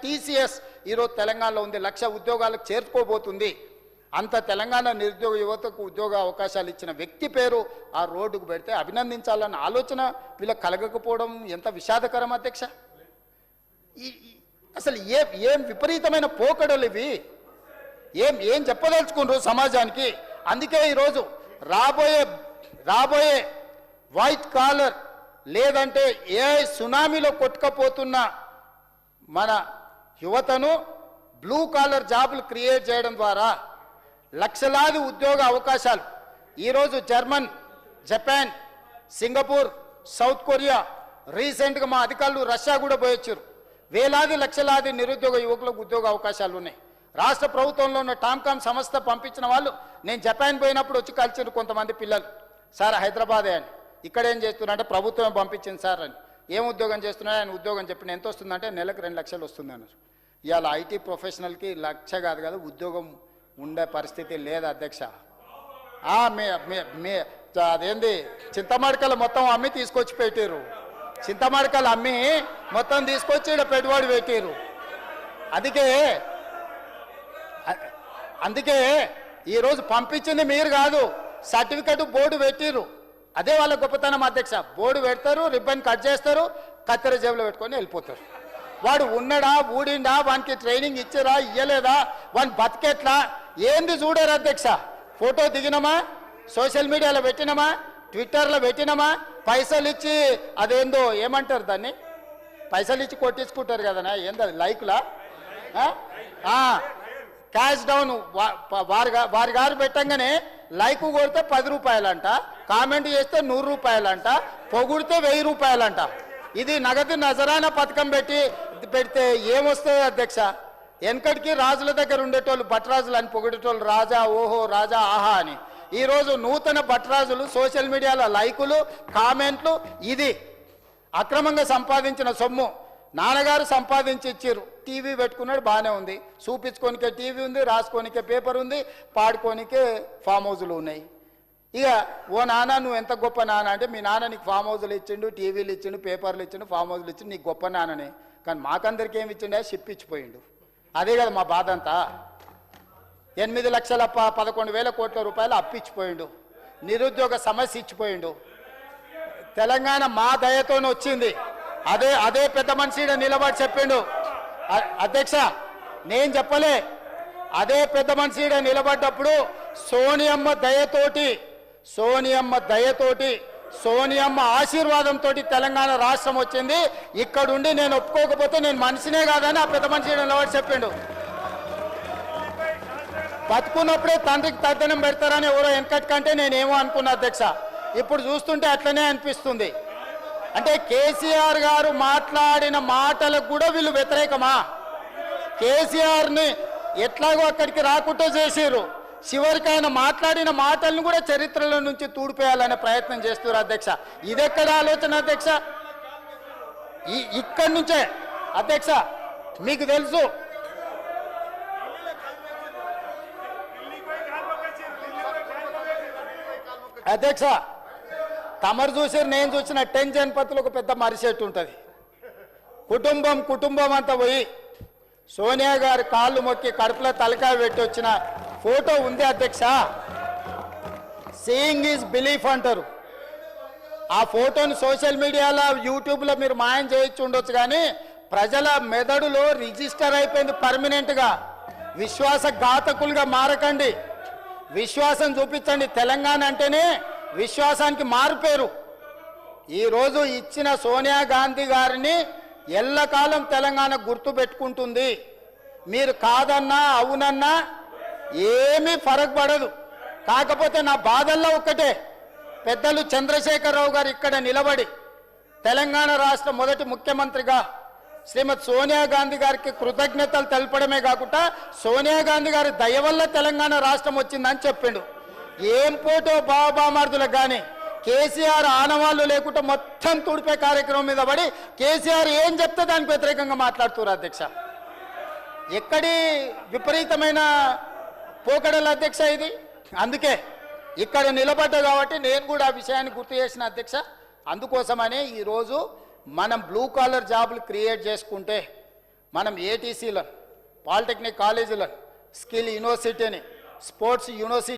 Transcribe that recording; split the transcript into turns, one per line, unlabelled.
TCS ఈరోజు తెలంగాణలో ఉంది, 1,00,000 ఉద్యోగాలకు చేర్చుకోబోతుంది. అంత తెలంగాణ నిరుద్యోగ యువతకు ఉద్యోగ అవకాశాలు ఇచ్చిన వ్యక్తి పేరు ఆ రోడ్డుకు పెడితే అభినందించాలన్న ఆలోచన వీళ్ళకి కలగకపోవడం ఎంత విషాదకరం అధ్యక్ష. అసలు ఏం విపరీతమైన పోకడలు ఇవి, ఏం చెప్పదలుచుకుంటారు సమాజానికి. అందుకే ఈరోజు రాబోయే వైట్ కాలర్ లేదంటే ఏ సునామీలో కొట్టుకపోతున్న మన యువతను బ్లూ కాలర్ జాబులు క్రియేట్ చేయడం ద్వారా లక్షలాది ఉద్యోగ అవకాశాలు ఈరోజు German, Japan, Singapore, south Korea, రీసెంట్గా మా అధికారులు రష్యా కూడా పోయొచ్చారు. వేలాది లక్షలాది నిరుద్యోగ యువకులకు ఉద్యోగ అవకాశాలు ఉన్నాయి. రాష్ట్ర ప్రభుత్వంలో ఉన్న టామ్కామ్ సంస్థ పంపించిన వాళ్ళు నేను జపాన్ పోయినప్పుడు వచ్చి కలిసారు కొంతమంది పిల్లలు. సార్ హైదరాబాదే అని, ఇక్కడ ఏం చేస్తున్నారంటే ప్రభుత్వం పంపించింది సార్ అని. ఏం ఉద్యోగం చేస్తున్నాడు ఆయన ఉద్యోగం చెప్పిన ఎంత వస్తుందంటే నెలకు 2 లక్షలు వస్తుంది అన్నారు. ఇవాళ ఐటీ ప్రొఫెషనల్కి 1,00,000 కాదు కదా ఉద్యోగం ఉండే పరిస్థితి లేదు అధ్యక్ష. అదేంది చింతమడకలు మొత్తం అమ్మి తీసుకొచ్చి పెట్టారు, చింతమడకలు అమ్మి మొత్తం తీసుకొచ్చి ఇక్కడ పెట్టుబడి పెట్టారు. అందుకే ఈరోజు పంపించింది మీరు కాదు, సర్టిఫికెట్ బోర్డు పెట్టిరు. అదే వాళ్ళ గొప్పతనం అధ్యక్ష. బోర్డు పెడతారు, రిబ్బన్ కట్ చేస్తారు, కత్తెర జేబులో పెట్టుకొని వెళ్ళిపోతారు. వాడు ఉన్నాడా, ఊడిండా, వానికి ట్రైనింగ్ ఇచ్చారా, ఇయ్యలేదా, వాని బతికెట్లా ఏంది చూడారు అధ్యక్ష. ఫోటో దిగినమా, సోషల్ మీడియాలో పెట్టినమా, ట్విట్టర్లో పెట్టినమా, పైసలు ఇచ్చి అదేందో ఏమంటారు దాన్ని, పైసలు ఇచ్చి కొట్టించుకుంటారు కదనా, ఏంది అది లైక్లా, క్యాష్ డౌన్ వారి గారు పెట్టంగానే లైక్ కొడితే 10 రూపాయలంట, కామెంట్ చేస్తే 100 రూపాయలంట, పొగుడితే 1000 రూపాయలంట. ఇది నగదు నజరానా పథకం పెడితే ఏమొస్తుంది అధ్యక్ష. వెనకటికి రాజుల దగ్గర ఉండేటోళ్ళు భట్రాజులు అని పొగిడేటోళ్ళు, రాజా ఓహో రాజా ఆహా అని. ఈరోజు నూతన భట్రాజులు సోషల్ మీడియాలో లైకులు, కామెంట్లు, ఇది అక్రమంగా సంపాదించిన సొమ్ము. నాన్నగారు సంపాదించి ఇచ్చారు, టీవీ పెట్టుకున్నాడు బాగానే ఉంది, చూపించుకోనికే టీవీ ఉంది, రాసుకోనికే పేపర్ ఉంది, పాడుకోనికే ఫామ్ హౌజులు ఉన్నాయి. ఇక ఓ నాన్న నువ్వు ఎంత గొప్ప నాన్న అంటే, మీ నాన్న నీకు ఫామ్ హౌజులు ఇచ్చిండు, టీవీలు ఇచ్చిండు, పేపర్లు ఇచ్చిండు, ఫామ్ హౌజులు ఇచ్చిండు, నీకు గొప్ప నాన్ననే. కానీ మాకందరికి ఏమి ఇచ్చిండే, షిప్ ఇచ్చిపోయిండు. అదే కదా మా బాధ అంతా. 8,11,000 కోట్ల రూపాయలు అప్పిచ్చిపోయిండు, నిరుద్యోగ సమస్య ఇచ్చిపోయిండు. తెలంగాణ మా దయతోనే వచ్చింది. అదే పెద్ద మనిషి నిలబడి చెప్పిండు అధ్యక్ష, నేను చెప్పలే. అదే పెద్ద మనిషి నిలబడ్డప్పుడు సోనియమ్మ దయతోటి సోనియమ్మ ఆశీర్వాదంతో తెలంగాణ రాష్ట్రం వచ్చింది. ఇక్కడుండి నేను ఒప్పుకోకపోతే నేను మనిషినే కాదని ఆ పెద్ద మనిషి నిలబడి చెప్పిండు. బతుకున్నప్పుడే తండ్రికి తద్దనం పెడతారని ఎవరో వెనకటి కంటే నేనేమో అనుకున్నా అధ్యక్ష. ఇప్పుడు చూస్తుంటే అట్లనే అనిపిస్తుంది. అంటే కేసీఆర్ గారు మాట్లాడిన మాటలకు కూడా వీళ్ళు వ్యతిరేకమా? కేసీఆర్ని ఎట్లాగో అక్కడికి రాకుండా చేసారు, చివరికి ఆయన మాట్లాడిన మాటలను కూడా చరిత్రలో నుంచి తూడిపేయాలనే ప్రయత్నం చేస్తున్నారు అధ్యక్ష. ఇదెక్కడ ఆలోచన అధ్యక్ష? ఇక్కడి నుంచే అధ్యక్ష మీకు తెలుసు, అధ్యక్ష తమరు చూసారు, నేను చూసిన 10 జనపతులు ఒక పెద్ద మరిచెట్టు ఉంటుంది. కుటుంబం అంతా పోయి సోనియా గారి కాళ్ళు మొక్కి కడుపులో తలకాయ పెట్టి వచ్చిన ఫోటో ఉంది అధ్యక్ష. సీయింగ్ ఈజ్ బిలీఫ్ అంటారు. ఆ ఫోటోని సోషల్ మీడియాలో, యూట్యూబ్లో మీరు మాయం చేయొచ్చు ఉండొచ్చు, కానీ ప్రజల మెదడులో రిజిస్టర్ అయిపోయింది పర్మనెంట్గా. విశ్వాసఘాతకులుగా మారకండి, విశ్వాసం చూపించండి. తెలంగాణ అంటేనే విశ్వాసానికి మారుపేరు. ఈరోజు ఇచ్చిన సోనియా గాంధీ గారిని ఎల్లకాలం తెలంగాణ గుర్తు పెట్టుకుంటుంది. మీరు కాదన్నా అవునన్నా ఏమీ ఫరక్ పడదు. కాకపోతే నా బాధల్లో ఒక్కటే, పెద్దలు చంద్రశేఖరరావు గారు ఇక్కడ నిలబడి తెలంగాణ రాష్ట్ర మొదటి ముఖ్యమంత్రిగా శ్రీమతి సోనియా గాంధీ గారికి కృతజ్ఞతలు తెలపడమే కాకుండా సోనియా గాంధీ గారి దయ వల్ల తెలంగాణ రాష్ట్రం వచ్చిందని చెప్పిండు. ఏం పోటో బాబామార్దులకు కానీ కేసీఆర్ ఆనవాళ్ళు లేకుండా మొత్తం తుడిపే కార్యక్రమం మీద పడి కేసీఆర్ ఏం చెప్తే దానికి వ్యతిరేకంగా మాట్లాడుతున్నారు అధ్యక్ష. ఎక్కడి విపరీతమైన పోకడల అధ్యక్ష ఇది. అందుకే ఇక్కడ నిలబడ్డా కాబట్టి నేను కూడా ఆ విషయాన్ని గుర్తు చేసిన అధ్యక్ష. అందుకోసమనే ఈరోజు మనం బ్లూ కాలర్ జాబులు క్రియేట్ చేసుకుంటే మనం ఏటీసీలను, పాలిటెక్నిక్ కాలేజీలను, స్కిల్ యూనివర్సిటీని, స్పోర్ట్స్ యూనివర్సిటీ